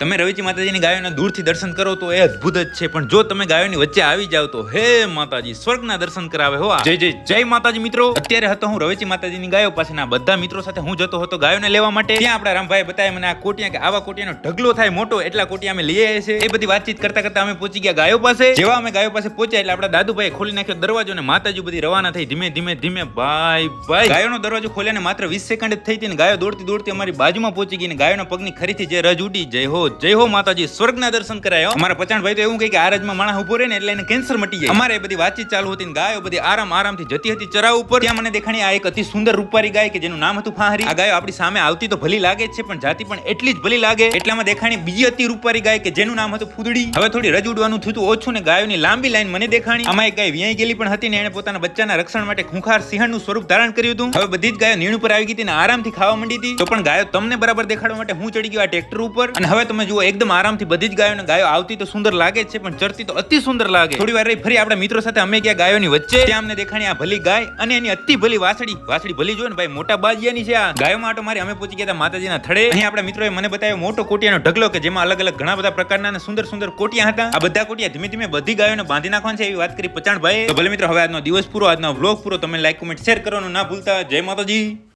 તમે રવેચી માતાજીની ગાયોના દૂરથી દર્શન કરો તો એ અદ્ભુત જ છે, પણ જો તમે ગાયોની વચ્ચે આવી જાવ તો હે માતાજી સ્વર્ગના દર્શન કરાવે હો. જય જય જય માતાજી મિત્રો. અત્યારે હતો હું રવેચી માતાજીની ગાયો પાસેના બધા મિત્રો સાથે હું જતો હતો ગાયોને લેવા માટે. ત્યાં આપણા રામભાઈ બતાવે મને આ કોટિયા કે આવા કોટિયાનો ઢગલો થાય મોટો એટલા કોટિયા અમે લઈ આવ્યા છે. એ બધી વાતચીત કરતા કરતા અમે પહોંચી ગયા ગાયો પાસે. જેવા અમે ગાયો પાસે પહોંચ્યા એટલે આપણા દાદુભાઈ ખોલી નાખ્યો દરવાજો અને માતાજી બધી રવાના થઈ ધીમે ધીમે ધીમે. ભાઈ ગાયોનો દરવાજો ખોલ્યા ને માત્ર 20 સેકન્ડ જ થઈ હતી ને ગાયો દોડતી દોડતી અમારી બાજુમાં પહોંચી ગઈ ને ગાયોના પગની ખરીથી જે રજ ઉડી. જય હો માતાજી સ્વર્ગના દર્શન કરાયો. અમારા પચાણભાઈ તો એવું કહે કે આ રજમાં માણસ ઉભો રહે ને એટલે એને કેન્સર મટી જાય. અમારે બધી વાતચીત ચાલુ હતી ને ગાયો બધી આરામથી જતી હતી ચરાવ ઉપર. ત્યાં મને દેખાણી આ એક અતિ સુંદર રૂપારી ગાય કે જેનું નામ હતું ફાહરી. આ ગાયો આપણી સામે આવતી તો ભલી લાગે છે પણ જાતી પણ એટલી જ ભલી લાગે. એટલામાં દેખાણી બીજી અતિ રૂપારી ગાય કે જેનું નામ હતું ફૂદડી. હવે થોડી રજ ઉડવાનું થયું ઓછું ને ગાયોની લાંબી લાઈન મને દેખાણી. આમાં એક ગાય વ્યાઈ ગયેલી પણ હતી ને એને પોતાના બચ્ચાના રક્ષણ માટે ખૂંખાર સિંહણનું સ્વરૂપ ધારણ કર્યું હતું. હવે બધી જ ગાયો નીણ ઉપર આવી ગઈ હતી ને આરામથી ખાવા માંડી હતી. તો પણ ગાયો તમને બરાબર દેખાડવા માટે હું ચડી ગયો આ ટ્રેક્ટર ઉપર. અને હવે તમે જુઓ એકદમ આરામથી બધી જ ગાયો આવતી તો સુંદર લાગે છે પણ ચરતી તો અતિ સુંદર લાગે. થોડી વાર રહી ફરી આપણા મિત્રો સાથે અમે ગયા ગાયોની વચ્ચે. ત્યાં અમને દેખાણી આ ભલી ગાય અને એની અતિ ભલી વાછડી ભલી જો ને ભાઈ મોટા બાજીયાની છે. આ ગાયોમાં આટો મારી અમે પહોંચી ગયા માતાજીના થડે. અહીં આપણા મિત્રોએ મને બતાવ્યો મોટો કોટિયાનો ઢગલો કે જેમાં અલગ અલગ ઘણા બધા પ્રકારના સુંદર કોટિયા હતા. આ બધા કોટિયા ધીમે ધીમે બધી ગાયોને બાંધી નાખવાનું છે એવી વાત કરી પચાણભાઈ. તો ભલે મિત્રો હવે આજનો દિવસ પૂરો, આજનો વ્લોગ પૂરો. તમે લાઈક કમેન્ટ શેર કરવાનું ના ભૂલતા. જય માતાજી.